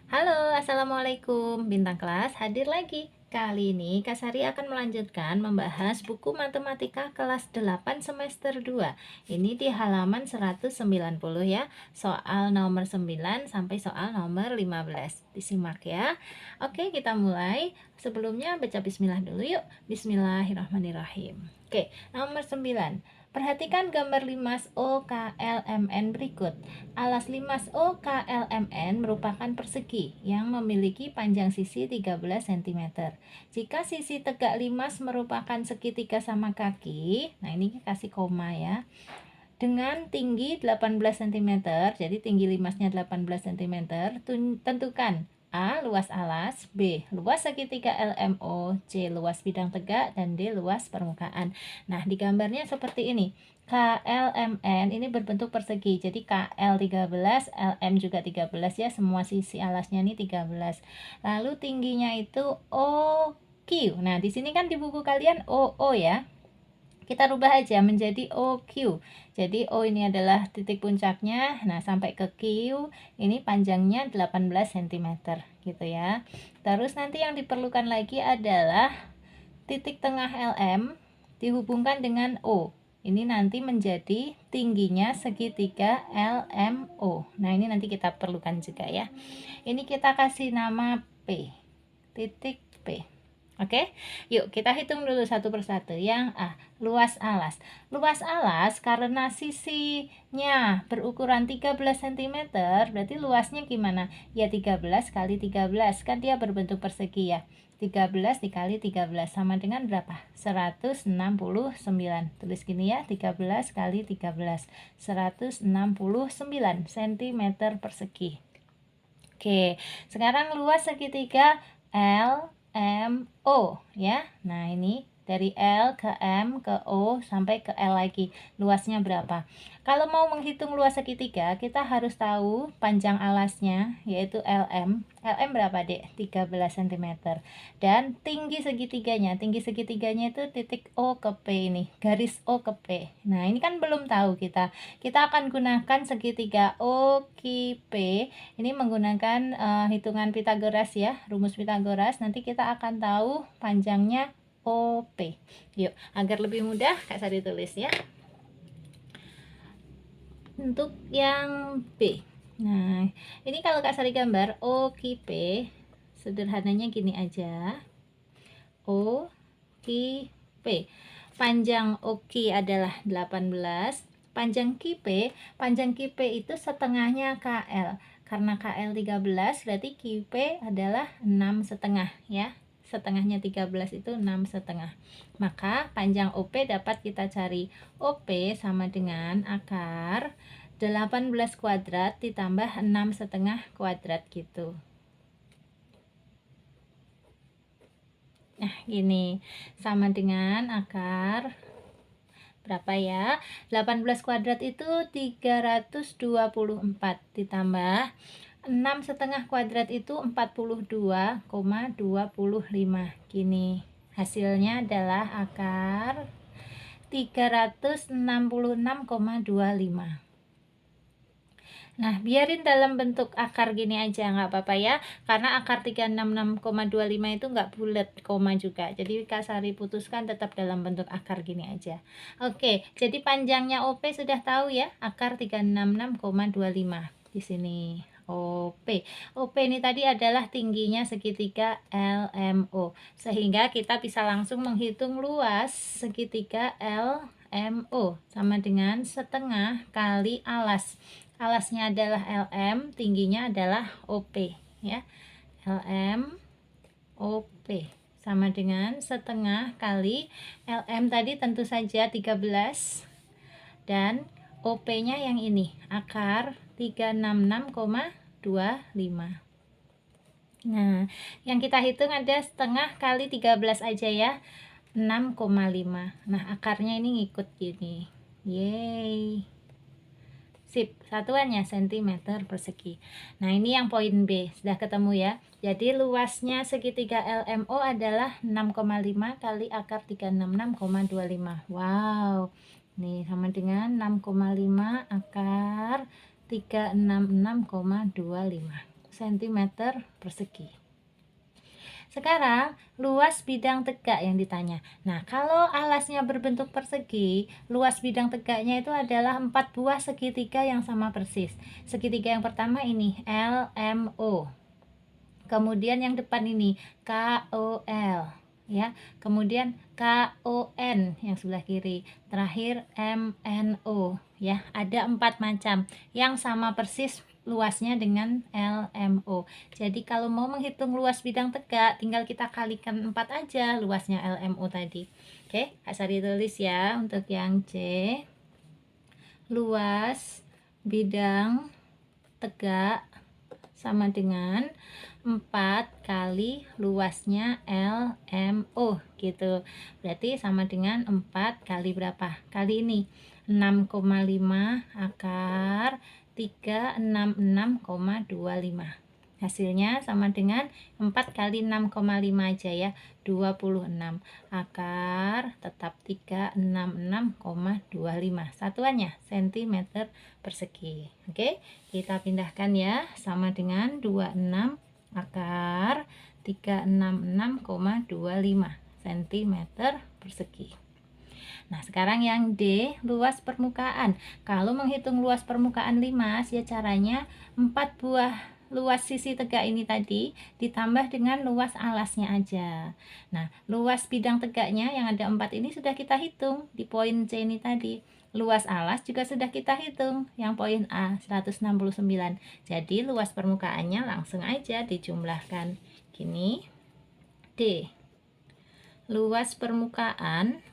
Halo, Assalamualaikum. Bintang kelas hadir lagi. Kali ini Kak Sari akan melanjutkan membahas buku matematika kelas 8 semester 2. Ini di halaman 190 ya. Soal nomor 9 sampai soal nomor 15. Disimak ya. Oke, kita mulai. Sebelumnya baca bismillah dulu yuk. Bismillahirrahmanirrahim. Oke, nomor 9. Perhatikan gambar limas OKLMN berikut. Alas limas OKLMN merupakan persegi yang memiliki panjang sisi 13 cm. Jika sisi tegak limas merupakan segitiga sama kaki, nah ini kasih koma ya, dengan tinggi 18 cm, jadi tinggi limasnya 18 cm, tentukan A. Luas alas, B. Luas segitiga LMO, C. Luas bidang tegak, dan D. Luas permukaan. Nah, di gambarnya seperti ini. KLMN ini berbentuk persegi, jadi KL 13, LM juga 13 ya, semua sisi alasnya ini 13. Lalu tingginya itu OQ. Nah, di sini kan di buku kalian OO ya. Kita rubah aja menjadi OQ. Jadi O ini adalah titik puncaknya. Nah, sampai ke Q ini panjangnya 18 cm gitu ya. Terus nanti yang diperlukan lagi adalah titik tengah LM dihubungkan dengan O. Ini nanti menjadi tingginya segitiga LMO. Nah, ini nanti kita perlukan juga ya. Ini kita kasih nama P. Titik P. Oke, yuk kita hitung dulu satu persatu. Yang A, luas alas. Luas alas karena sisinya berukuran 13 cm, berarti luasnya gimana? Ya 13 kali 13, kan dia berbentuk persegi ya. 13 dikali 13 sama dengan berapa? 169. Tulis gini ya, 13 kali 13, 169 cm persegi. Oke, sekarang luas segitiga LMO ya. Nah, ini dari L ke M ke O sampai ke L lagi. Luasnya berapa? Kalau mau menghitung luas segitiga, kita harus tahu panjang alasnya yaitu LM. LM berapa, Dek? 13 cm. Dan tinggi segitiganya. Tinggi segitiganya itu titik O ke P ini, garis O ke P. Nah, ini kan belum tahu kita. Kita akan gunakan segitiga OQP. Ini menggunakan hitungan Pitagoras ya, rumus Pitagoras. Nanti kita akan tahu panjangnya OP. Yuk, agar lebih mudah Kak Sari tulis ya. Untuk yang B. Nah, ini kalau Kak Sari gambar OQP, sederhananya gini aja. OQP. Panjang OQ adalah 18. Panjang QP itu setengahnya KL. Karena KL 13 berarti QP adalah 6 setengah ya. Setengahnya 13 itu 6 setengah. Maka panjang OP dapat kita cari. OP sama dengan akar 18 kuadrat ditambah 6 setengah kuadrat gitu. Nah, ini sama dengan akar berapa ya? 18 kuadrat itu 324 ditambah 6 setengah kuadrat itu 42,25. Gini, hasilnya adalah akar 366,25. Nah, biarin dalam bentuk akar gini aja, nggak apa-apa ya. Karena akar 366,25 itu nggak bulat, koma juga. Jadi Kak Sari putuskan tetap dalam bentuk akar gini aja. Oke, jadi panjangnya OP sudah tahu ya, akar 366,25 di sini. OP ini tadi adalah tingginya segitiga LMO. Sehingga kita bisa langsung menghitung luas segitiga LMO sama dengan setengah kali alas. Alasnya adalah LM, tingginya adalah OP ya. LM OP sama dengan setengah kali LM tadi tentu saja 13 dan OP-nya yang ini, akar 366,25. Nah, yang kita hitung ada setengah kali 13 aja ya, 6,5. Nah, akarnya ini ngikut gini. Yeay. Sip, satuannya cm persegi. Nah, ini yang poin B. Sudah ketemu ya. Jadi luasnya segitiga LMO adalah 6,5 kali akar 366,25. Wow. Nih, sama dengan 6,5 akar 366,25. cm persegi. Sekarang luas bidang tegak yang ditanya. Nah, kalau alasnya berbentuk persegi, luas bidang tegaknya itu adalah 4 buah segitiga yang sama persis. Segitiga yang pertama ini LMO. Kemudian yang depan ini KOL, ya. Kemudian KON yang sebelah kiri. Terakhir MNO, ya. Ada 4 macam yang sama persis luasnya dengan LMO. Jadi kalau mau menghitung luas bidang tegak, tinggal kita kalikan 4 aja luasnya LMO tadi. Oke, Kak Sari tulis ya untuk yang C. Luas bidang tegak sama dengan 4 kali luasnya LMO gitu. Berarti sama dengan 4 kali berapa? Kali ini 6,5 akar 366,25. Hasilnya sama dengan 4 kali 6,5 aja ya, 26 akar tetap 366,25. Satuannya cm persegi. Oke, kita pindahkan ya, sama dengan 26 akar 366,25 cm persegi. Nah, sekarang yang D, luas permukaan. Kalau menghitung luas permukaan limas, ya caranya 4 buah luas sisi tegak ini tadi ditambah dengan luas alasnya aja. Nah, luas bidang tegaknya yang ada 4 ini sudah kita hitung di poin C ini tadi. Luas alas juga sudah kita hitung yang poin A 169. Jadi luas permukaannya langsung aja dijumlahkan. Gini, D. Luas permukaan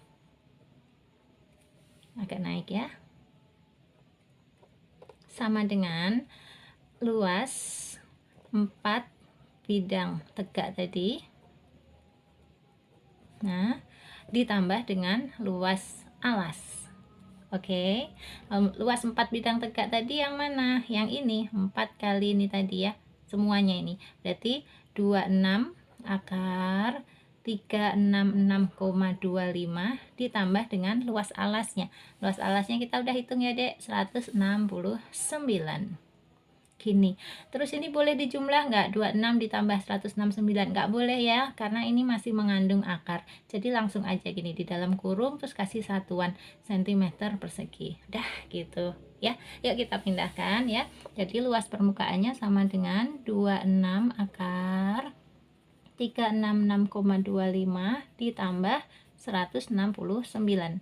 agak naik ya, sama dengan luas 4 bidang tegak tadi, nah ditambah dengan luas alas. Oke, luas 4 bidang tegak tadi yang mana? Yang ini, 4 kali ini tadi ya, semuanya ini berarti 26 akar 366,25 ditambah dengan luas alasnya. Luas alasnya kita udah hitung ya, Dek, 169. Gini. Terus ini boleh dijumlah nggak? 26 ditambah 169. Nggak boleh ya, karena ini masih mengandung akar. Jadi langsung aja gini, di dalam kurung terus kasih satuan cm persegi. Dah gitu ya. Yuk kita pindahkan ya. Jadi luas permukaannya sama dengan 26 akar 366,25 ditambah 169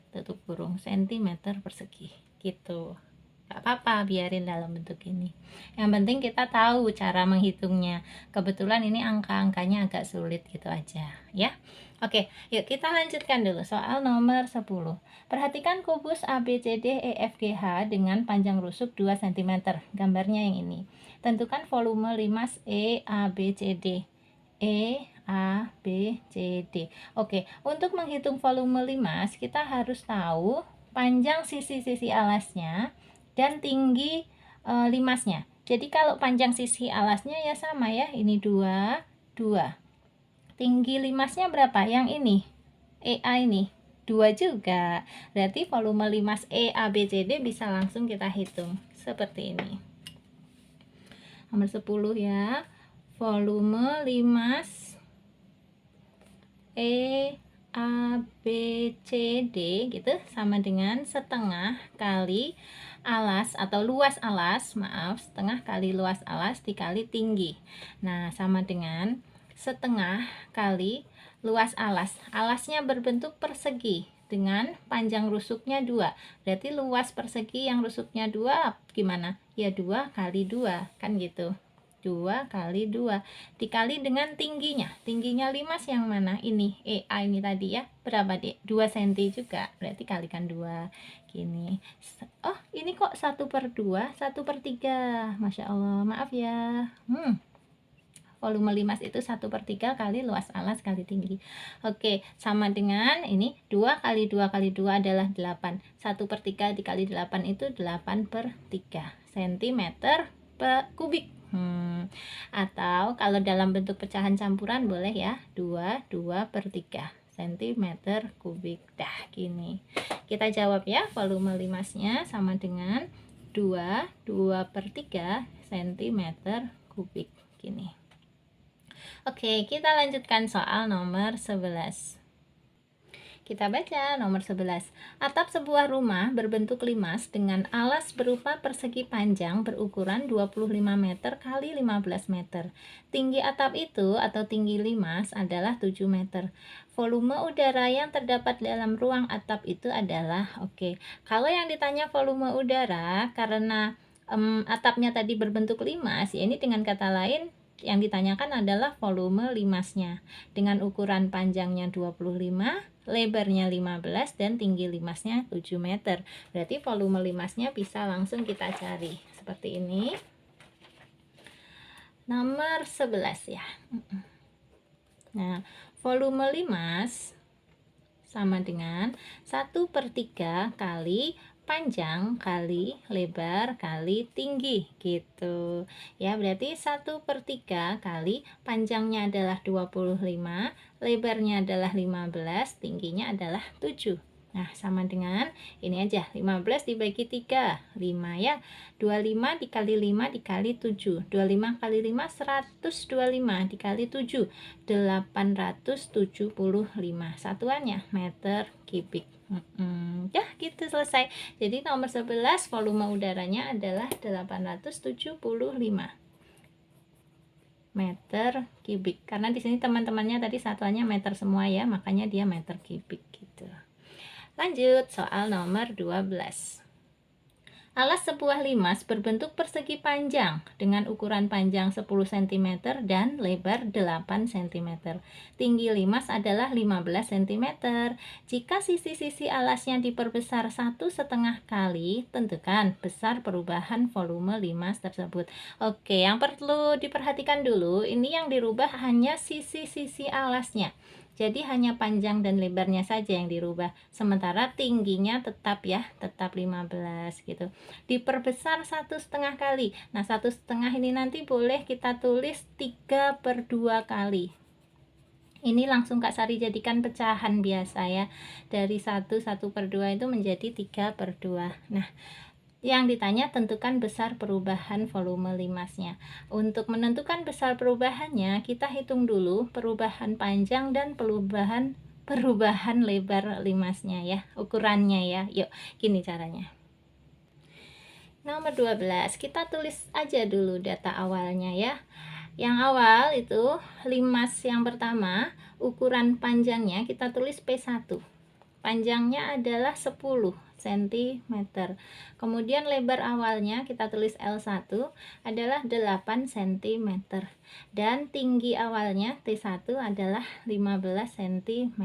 tutup kurung cm persegi gitu. Gak apa-apa, biarin dalam bentuk ini. Yang penting kita tahu cara menghitungnya. Kebetulan ini angka-angkanya agak sulit gitu aja ya. Oke, yuk kita lanjutkan dulu soal nomor 10. Perhatikan kubus ABCDEFGH dengan panjang rusuk 2 cm. Gambarnya yang ini. Tentukan volume limas EABCD. A, B, C, D. Oke, untuk menghitung volume limas, kita harus tahu panjang sisi-sisi alasnya dan tinggi limasnya. Jadi kalau panjang sisi alasnya ya sama ya, ini 2, 2. Tinggi limasnya berapa? Yang ini, EA ini, 2 juga. Berarti volume limas EABCD bisa langsung kita hitung seperti ini. Nomor 10 ya. Volume limas E A B C D gitu sama dengan setengah kali alas atau luas alas, maaf, setengah kali luas alas dikali tinggi. Nah, sama dengan setengah kali luas alas. Alasnya berbentuk persegi dengan panjang rusuknya 2. Berarti luas persegi yang rusuknya 2 gimana? Ya 2 kali 2 kan gitu. 2 kali 2 dikali dengan tingginya. Tingginya limas yang mana? Ini EA ini tadi ya. Berapa, Dek? 2 cm juga. Berarti kalikan 2. Gini. Oh, ini kok 1/2, 1/3. Masya Allah, maaf ya. Volume limas itu 1/3 kali luas alas kali tinggi. Oke, sama dengan ini 2 kali 2 kali 2 adalah 8. 1/3 dikali 8 itu 8/3 cm kubik. Atau kalau dalam bentuk pecahan campuran boleh ya, 2/3 cm kubik. Dah gini. Kita jawab ya, volume limasnya sama dengan 2/3 cm kubik Oke, kita lanjutkan soal nomor 11. Kita baca nomor 11. Atap sebuah rumah berbentuk limas dengan alas berupa persegi panjang berukuran 25 meter kali 15 meter. Tinggi atap itu atau tinggi limas adalah 7 meter. Volume udara yang terdapat dalam ruang atap itu adalah, kalau yang ditanya volume udara karena atapnya tadi berbentuk limas, ya ini dengan kata lain yang ditanyakan adalah volume limasnya dengan ukuran panjangnya 25, lebarnya 15, dan tinggi limasnya 7 meter. Berarti volume limasnya bisa langsung kita cari seperti ini. Nomor 11 ya. Nah, volume limas sama dengan 1/3 kali panjang kali lebar kali tinggi gitu ya. Berarti 1/3 kali panjangnya adalah 25, lebarnya adalah 15, tingginya adalah 7. Nah, sama dengan ini aja, 15 dibagi 3, 5 ya. 25 dikali 5 dikali 7. 25 kali 5, 125 dikali 7, 875. Satuannya meter kubik. Ya, gitu selesai. Jadi nomor 11 volume udaranya adalah 875 meter kubik. Karena di sini teman-temannya tadi satuannya meter semua ya, makanya dia meter kubik gitu. Lanjut soal nomor 12. Alas sebuah limas berbentuk persegi panjang dengan ukuran panjang 10 cm dan lebar 8 cm. Tinggi limas adalah 15 cm. Jika sisi-sisi alasnya diperbesar 1,5 kali, tentukan besar perubahan volume limas tersebut. Oke, yang perlu diperhatikan dulu, ini yang dirubah hanya sisi-sisi alasnya. Jadi hanya panjang dan lebarnya saja yang dirubah. Sementara tingginya tetap ya, tetap 15 gitu. Diperbesar 1,5 kali. Nah, 1,5 ini nanti boleh kita tulis 3/2 kali. Ini langsung Kak Sari jadikan pecahan biasa ya. Dari 1/2 itu menjadi 3/2. Nah, yang ditanya tentukan besar perubahan volume limasnya. Untuk menentukan besar perubahannya, kita hitung dulu perubahan panjang dan perubahan lebar limasnya ya, ukurannya ya. Yuk, gini caranya. Nomor 12, kita tulis aja dulu data awalnya ya. Yang awal itu limas yang pertama, ukuran panjangnya kita tulis P1. Panjangnya adalah 10 cm. Kemudian lebar awalnya kita tulis L1 adalah 8 cm. Dan tinggi awalnya T1 adalah 15 cm.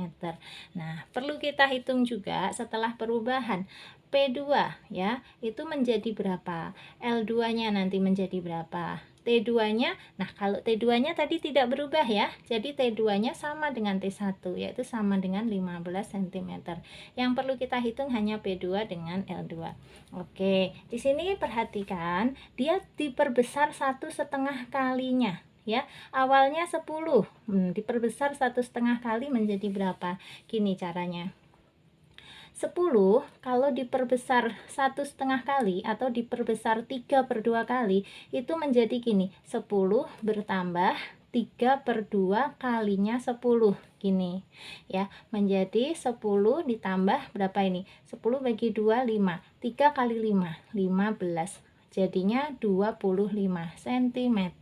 Nah, perlu kita hitung juga setelah perubahan. P2 ya, itu menjadi berapa? L2-nya nanti menjadi berapa? T2-nya, nah kalau T2-nya tadi tidak berubah ya, jadi T2-nya sama dengan T1, yaitu sama dengan 15 cm. Yang perlu kita hitung hanya P2 dengan L2. Oke, di sini perhatikan, dia diperbesar 1,5 kalinya. Ya, awalnya 10, diperbesar 1,5 kali menjadi berapa? Gini caranya. 10 kalau diperbesar 1,5 kali atau diperbesar 3/2 kali itu menjadi gini, 10 bertambah 3/2 kalinya 10 gini ya, menjadi 10 ditambah berapa ini, 10 bagi 2 5, 3 kali 5 15, jadinya 25 cm.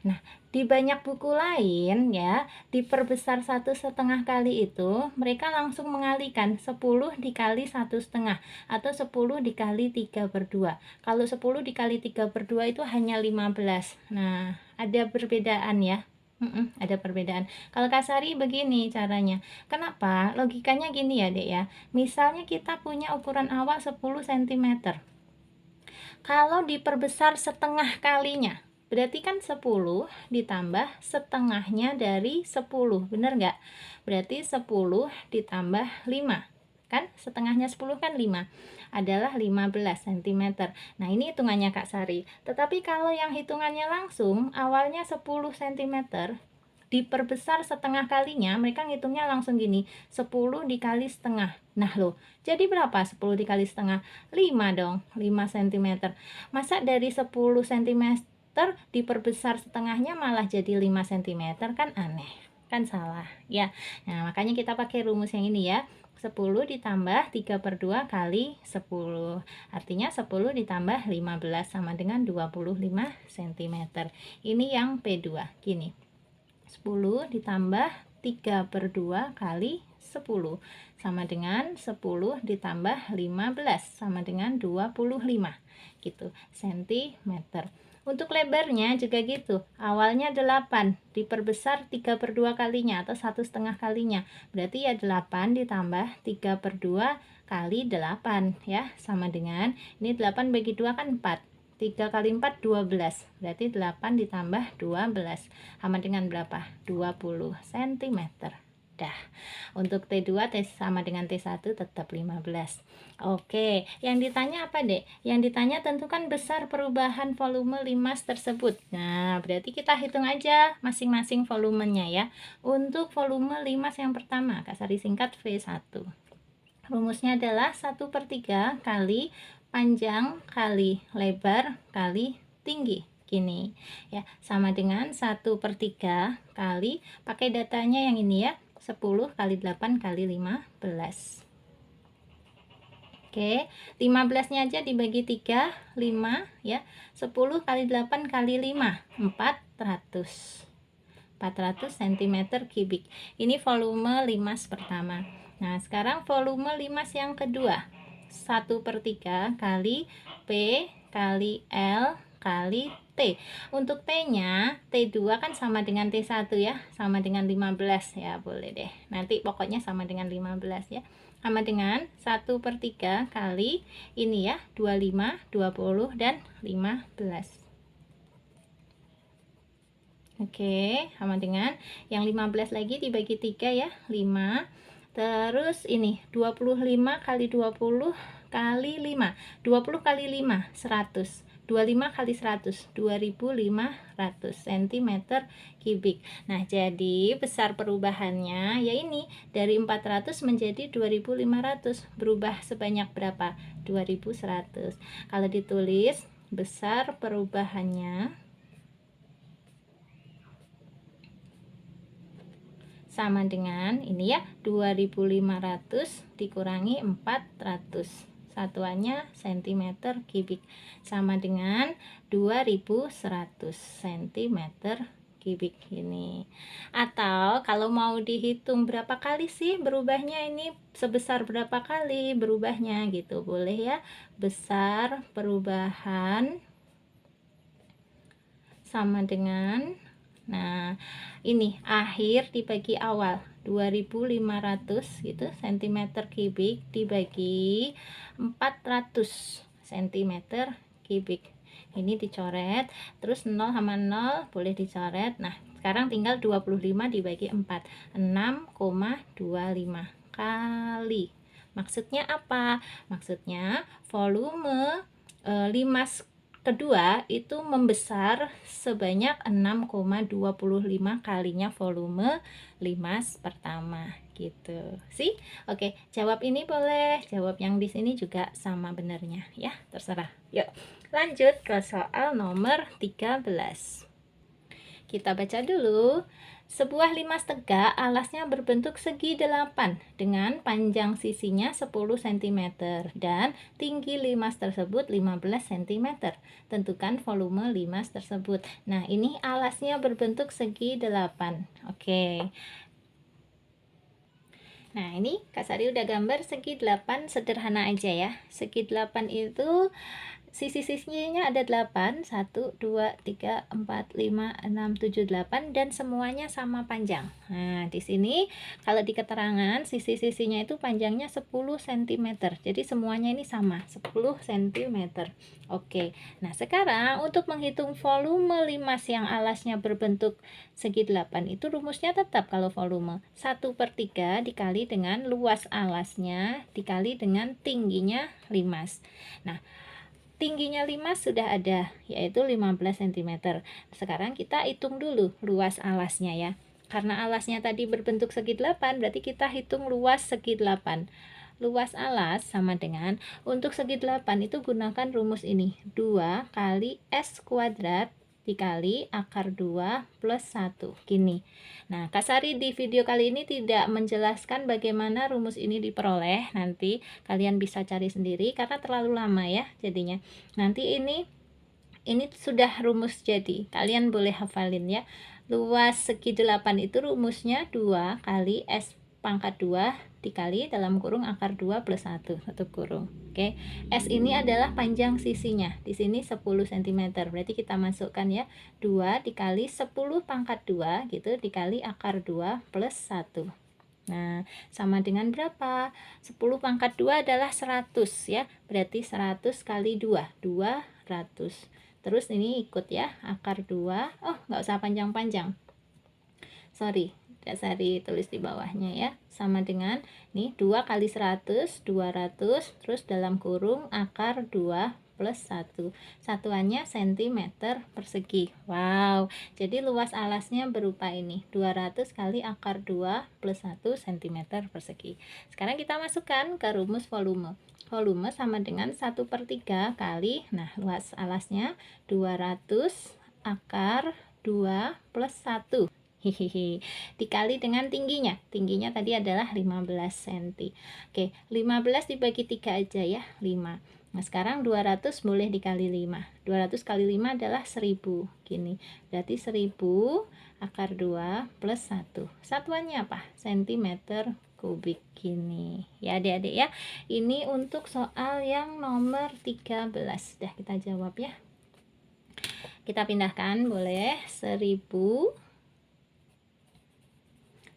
Nah, di banyak buku lain ya, diperbesar 1,5 kali itu mereka langsung mengalihkan 10 dikali 1,5 atau 10 dikali 3/2. Kalau 10 dikali 3/2 itu hanya 15. Nah, ada perbedaan ya. Ada perbedaan. Kalau Kak Sari begini caranya. Kenapa? Logikanya gini ya, Dek ya. Misalnya kita punya ukuran awal 10 cm. Kalau diperbesar setengah kalinya, berarti kan 10 ditambah setengahnya dari 10, bener nggak? Berarti 10 ditambah 5, kan setengahnya 10 kan 5, adalah 15 cm. Nah, ini hitungannya Kak Sari. Tetapi kalau yang hitungannya langsung, awalnya 10 cm, diperbesar setengah kalinya, mereka ngitungnya langsung gini, 10 dikali setengah. Nah loh, jadi berapa 10 dikali setengah? 5 dong, 5 cm. Masa dari 10 cm diperbesar setengahnya malah jadi 5 cm, kan aneh, kan salah ya. Nah, makanya kita pakai rumus yang ini ya. 10 ditambah 3/2 kali 10, artinya 10 ditambah 15 sama dengan 25 cm. Ini yang P2 gini, 10 ditambah 3/2 kali 10 sama dengan 10 ditambah 15 sama dengan 25 gitu cm. Untuk lebarnya juga gitu, awalnya 8 diperbesar 3/2 kalinya atau 1,5 kalinya, berarti ya 8 ditambah 3/2 kali 8 ya, sama dengan ini 8 bagi 2 kan 4, 3 kali 4 12, berarti 8 ditambah 12 sama dengan berapa? 20 cm. Dah. Untuk T2 sama dengan T1 tetap 15. Oke, yang ditanya apa, Dek? Yang ditanya tentukan besar perubahan volume limas tersebut. Nah, berarti kita hitung aja masing-masing volumenya ya. Untuk volume limas yang pertama, Kasari singkat V1. Rumusnya adalah 1/3 kali panjang kali lebar kali tinggi. Gini ya, sama dengan 1/3 kali, pakai datanya yang ini ya, 10 kali 8 kali 15. Oke, 15 nya aja dibagi 3, 5 ya. 10 kali 8 kali 5, 400 cm kubik. Ini volume limas pertama. Nah, sekarang volume limas yang kedua, 1/3 kali P kali L kali T. Untuk T nya, T2 kan sama dengan T1 ya, sama dengan 15 ya, boleh deh, nanti pokoknya sama dengan 15 ya, sama dengan 1/3 kali ini ya, 25, 20 dan 15. Oke, sama dengan yang 15 lagi dibagi 3 ya, 5. Terus ini 25 kali 20 kali 5, 20 kali 5 100, 25 kali 100 2500 cm kubik. Nah, jadi besar perubahannya ya ini dari 400 menjadi 2500, berubah sebanyak berapa? 2100. Kalau ditulis besar perubahannya sama dengan ini ya, 2500 dikurangi 400, satuannya cm kubik, sama dengan 2100 cm kubik ini. Atau kalau mau dihitung berapa kali sih berubahnya, ini sebesar berapa kali berubahnya gitu, boleh ya. Besar perubahan sama dengan, nah ini akhir dibagi awal, 2500 gitu cm kubik dibagi 400 cm kubik. Ini dicoret, terus 0 sama 0 boleh dicoret. Nah, sekarang tinggal 25 dibagi 4, 6,25 kali. Maksudnya apa? Maksudnya volume limas kedua itu membesar sebanyak 6,25 kalinya volume limas pertama gitu sih. Oke, jawab ini boleh, jawab yang di sini juga sama benernya ya, terserah. Yuk lanjut ke soal nomor 13. Kita baca dulu. Sebuah limas tegak alasnya berbentuk segi 8 dengan panjang sisinya 10 cm dan tinggi limas tersebut 15 cm. Tentukan volume limas tersebut. Nah, ini alasnya berbentuk segi 8. Oke. Nah, ini Kak Sari udah gambar segi 8, sederhana aja ya. Segi 8 itu sisi-sisinya ada 8, 1, 2, 3, 4, 5, 6, 7, 8 dan semuanya sama panjang. Nah, di sini kalau di keterangan sisi-sisinya itu panjangnya 10 cm. Jadi semuanya ini sama, 10 cm. Oke. Nah, sekarang untuk menghitung volume limas yang alasnya berbentuk segi 8 itu rumusnya tetap kalau volume 1/3 dikali dengan luas alasnya dikali dengan tingginya limas. Nah, tingginya limas sudah ada, yaitu 15 cm. Sekarang kita hitung dulu luas alasnya ya. Karena alasnya tadi berbentuk segi 8, berarti kita hitung luas segi 8. Luas alas sama dengan, untuk segi 8 itu gunakan rumus ini, 2 kali S kuadrat dikali akar 2 plus 1 gini. Nah, Kak Sari di video kali ini tidak menjelaskan bagaimana rumus ini diperoleh. Nanti kalian bisa cari sendiri karena terlalu lama ya jadinya. Nanti ini sudah rumus jadi. Kalian boleh hafalin ya. Luas segi 8 itu rumusnya 2 kali S pangkat 2 dikali dalam kurung akar 2 plus 1 tutup kurung. Oke. S ini adalah panjang sisinya. Di sini 10 cm. Berarti kita masukkan ya 2 dikali 10 pangkat 2 gitu dikali akar 2 plus 1. Nah, sama dengan berapa? 10 pangkat 2 adalah 100 ya. Berarti 100 kali 2, 200. Terus ini ikut ya, akar 2. Oh, nggak usah panjang-panjang. Sorry, Kak Sari tulis di bawahnya ya. Sama dengan nih 2 kali 100, 200. Terus dalam kurung akar 2 plus 1. Satuannya cm persegi. Wow, jadi luas alasnya berupa ini. 200 kali akar 2 plus 1 cm persegi. Sekarang kita masukkan ke rumus volume. Volume sama dengan 1/3 kali, nah luas alasnya 200 akar 2 plus 1. Hihihi, dikali dengan tingginya. Tingginya tadi adalah 15 cm. Oke, 15 dibagi 3 aja ya, 5. Nah, sekarang 200 boleh dikali 5. 200 kali 5 adalah 1000. Gini. Berarti 1000 akar 2 plus 1. Satuannya apa? Cm kubik gini. Ya, Adik-adik ya. Ini untuk soal yang nomor 13. Sudah kita jawab ya. Kita pindahkan boleh 1000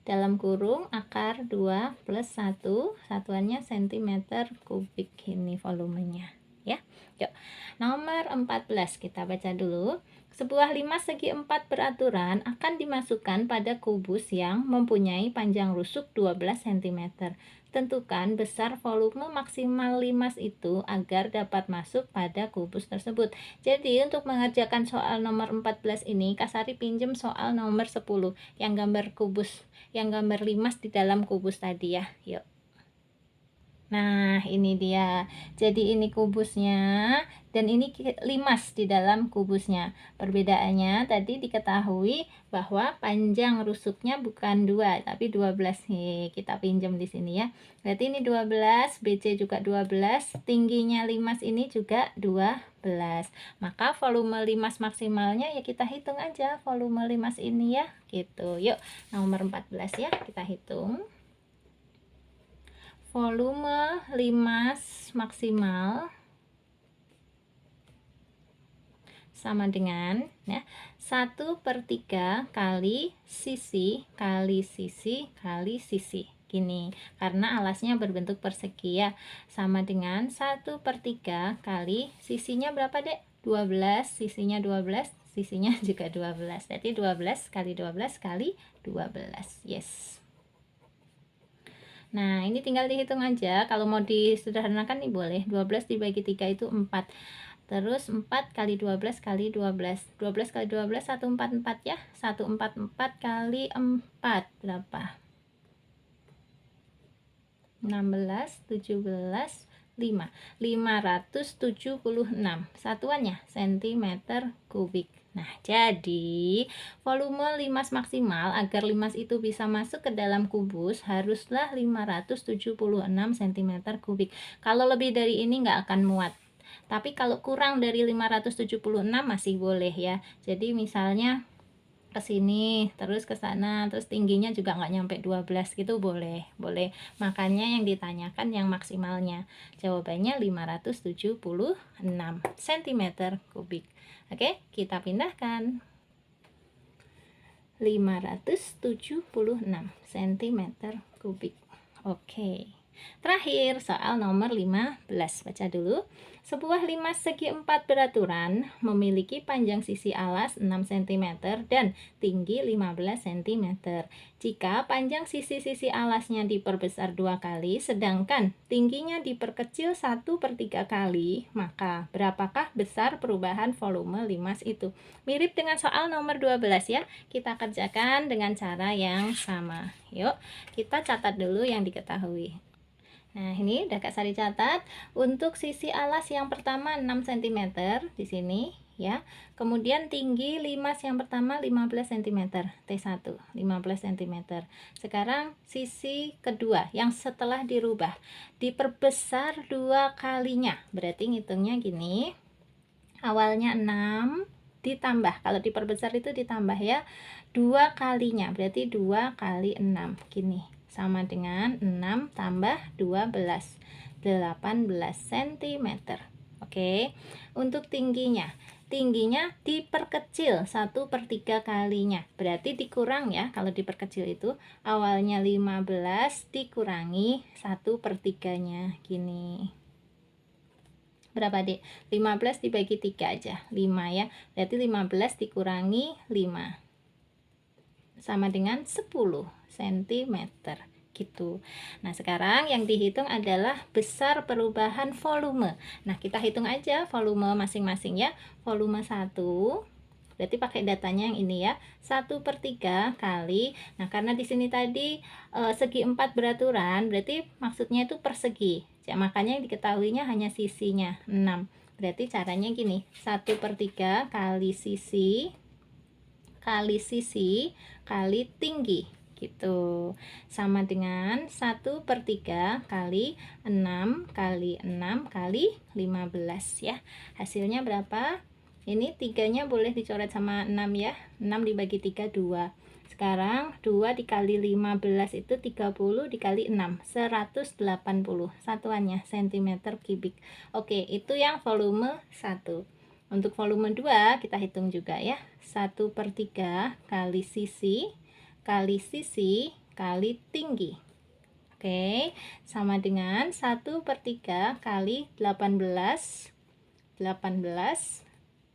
dalam kurung akar 2 plus 1, satuannya cm kubik ini volumenya ya. Yuk, nomor 14 kita baca dulu. Sebuah limas segi 4 beraturan akan dimasukkan pada kubus yang mempunyai panjang rusuk 12 cm. Tentukan besar volume maksimal limas itu agar dapat masuk pada kubus tersebut. Jadi untuk mengerjakan soal nomor 14 ini, Kak Sari pinjem soal nomor 10 yang gambar kubus, yang gambar limas di dalam kubus tadi ya. Yuk. Nah, ini dia. Jadi ini kubusnya dan ini limas di dalam kubusnya. Perbedaannya tadi diketahui bahwa panjang rusuknya bukan 2 tapi 12 nih. Kita pinjam di sini ya. Berarti ini 12, BC juga 12, tingginya limas ini juga 12. Maka volume limas maksimalnya ya kita hitung aja volume limas ini ya. Gitu. Yuk, nomor 14 ya, kita hitung. Volume limas maksimal sama dengan ya 1/3 kali sisi kali sisi kali sisi gini, karena alasnya berbentuk persegi ya, sama dengan 1/3 kali sisinya berapa dek? 12, sisinya 12, sisinya juga 12, berarti 12 kali 12 kali 12. Yes. Nah, ini tinggal dihitung aja. Kalau mau disederhanakan nih boleh. 12 dibagi 3 itu 4. Terus 4 kali 12 kali 12. 12 kali 12 144 ya. 144 kali 4 berapa? 16, 17, 5. 576. Satuannya cm kubik. Nah, jadi volume limas maksimal agar limas itu bisa masuk ke dalam kubus haruslah 576 cm kubik. Kalau lebih dari ini nggak akan muat. Tapi kalau kurang dari 576 masih boleh ya. Jadi misalnya ke sini terus ke sana terus tingginya juga nggak nyampe 12 gitu boleh. Makanya yang ditanyakan yang maksimalnya. Jawabannya 576 cm kubik. Oke, kita pindahkan. 576 cm kubik. Oke. Terakhir, soal nomor 15. Baca dulu. Sebuah limas segi 4 beraturan memiliki panjang sisi alas 6 cm dan tinggi 15 cm. Jika panjang sisi-sisi alasnya diperbesar 2 kali, sedangkan tingginya diperkecil 1/3 kali, maka berapakah besar perubahan volume limas itu? Mirip dengan soal nomor 12 ya. Kita kerjakan dengan cara yang sama. Yuk, kita catat dulu yang diketahui. Nah, ini udah Kak Sari catat. Untuk sisi alas yang pertama 6 cm di sini ya. Kemudian tinggi limas yang pertama 15 cm, T1 15 cm. Sekarang sisi kedua yang setelah dirubah diperbesar 2 kalinya. Berarti ngitungnya gini. Awalnya 6 ditambah, kalau diperbesar itu ditambah ya, 2 kalinya, berarti 2 kali 6 gini, sama dengan 6 tambah 12, 18 cm. Oke, untuk tingginya diperkecil 1/3 kalinya, berarti dikurang ya. Kalau diperkecil itu awalnya 15 dikurangi 1/3-nya gini. Berapa dek? 15 dibagi 3 aja, 5 ya. Berarti 15 dikurangi 5 sama dengan 10 cm gitu. Nah, sekarang yang dihitung adalah besar perubahan volume. Nah, kita hitung aja volume masing-masing ya. Volume 1 berarti pakai datanya yang ini ya, 1/3 kali. Nah, karena di sini tadi segi 4 beraturan, berarti maksudnya itu persegi ya, makanya yang diketahuinya hanya sisinya 6. Berarti caranya gini, 1/3 kali sisi kali tinggi gitu, sama dengan 1/3 kali 6 kali 6 kali 15 ya. Hasilnya berapa? Ini 3-nya boleh dicoret sama 6 ya. 6 dibagi 3 2. Sekarang 2 dikali 15 itu 30 dikali 6 180 satuannya cm kubik. Oke, itu yang volume 1. Untuk volume 2 kita hitung juga ya. 1/3 kali sisi kali tinggi. Oke, sama dengan 1/3 kali 18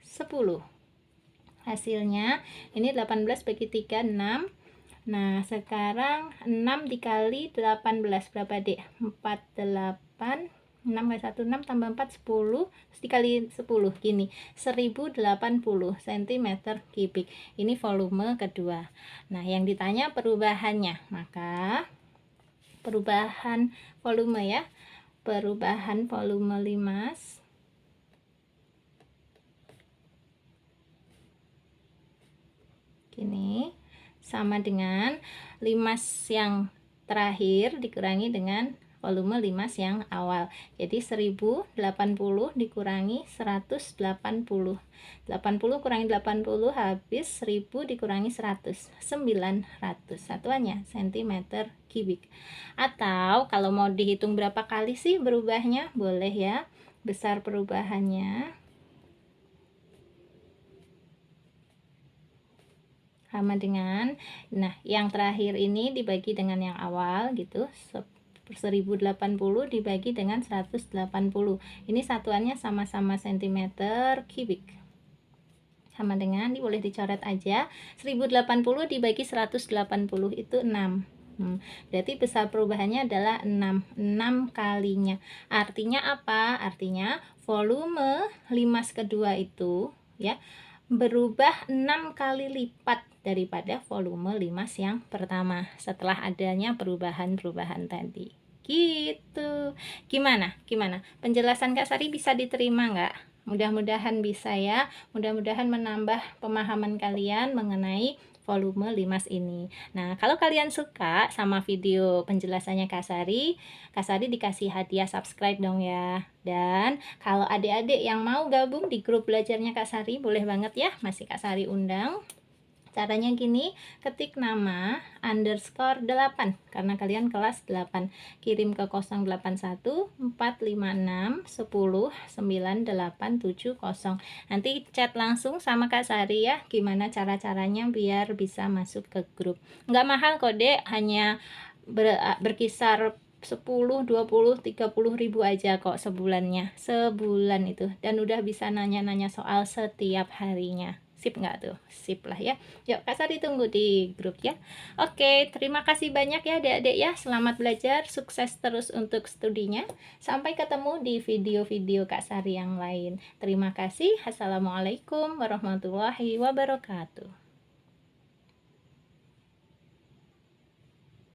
10. Hasilnya ini 18 bagi 3 6. Nah, sekarang 6 dikali 18 berapa dek? 48. 6 kali 1 6 tambah 4 10, terus dikali 10 gini, 1080 cm kubik. Ini volume kedua. Nah, yang ditanya perubahannya, maka perubahan volume ya, perubahan volume limas gini, sama dengan limas yang terakhir dikurangi dengan volume limas yang awal. Jadi 1080 dikurangi 180. 80 kurangi 80 habis, 1000 dikurangi 100, 900. Satuannya cm kubik. Atau kalau mau dihitung berapa kali sih berubahnya, boleh ya. Besar perubahannya sama dengan, nah yang terakhir ini dibagi dengan yang awal gitu, 1080 dibagi dengan 180. Ini satuannya sama-sama cm kubik. Sama dengan, ini boleh dicoret aja, 1080 dibagi 180 itu 6. Berarti besar perubahannya adalah 6 kalinya. Artinya apa? Artinya volume limas kedua itu ya berubah 6 kali lipat daripada volume limas yang pertama setelah adanya perubahan-perubahan tadi gitu. Gimana penjelasan Kak Sari bisa diterima nggak? Mudah-mudahan bisa ya, mudah-mudahan menambah pemahaman kalian mengenai volume limas ini. Nah, kalau kalian suka sama video penjelasannya Kak Sari dikasih hadiah subscribe dong ya. Dan kalau adik-adik yang mau gabung di grup belajarnya Kak Sari, boleh banget ya, masih Kak Sari undang. Caranya gini, ketik nama _8 karena kalian kelas 8, kirim ke 081 456 10 9870. Nanti chat langsung sama Kak Sari ya, gimana cara-caranya biar bisa masuk ke grup. Nggak mahal kok dek, hanya berkisar 10, 20, 30 ribu aja kok sebulannya, sebulan itu, dan udah bisa nanya-nanya soal setiap harinya. Sip nggak tuh? Sip lah ya. Yuk Kak Sari tunggu di grup ya. Oke, terima kasih banyak ya adik-adik ya. Selamat belajar, sukses terus untuk studinya. Sampai ketemu di video-video Kak Sari yang lain. Terima kasih. Assalamualaikum warahmatullahi wabarakatuh.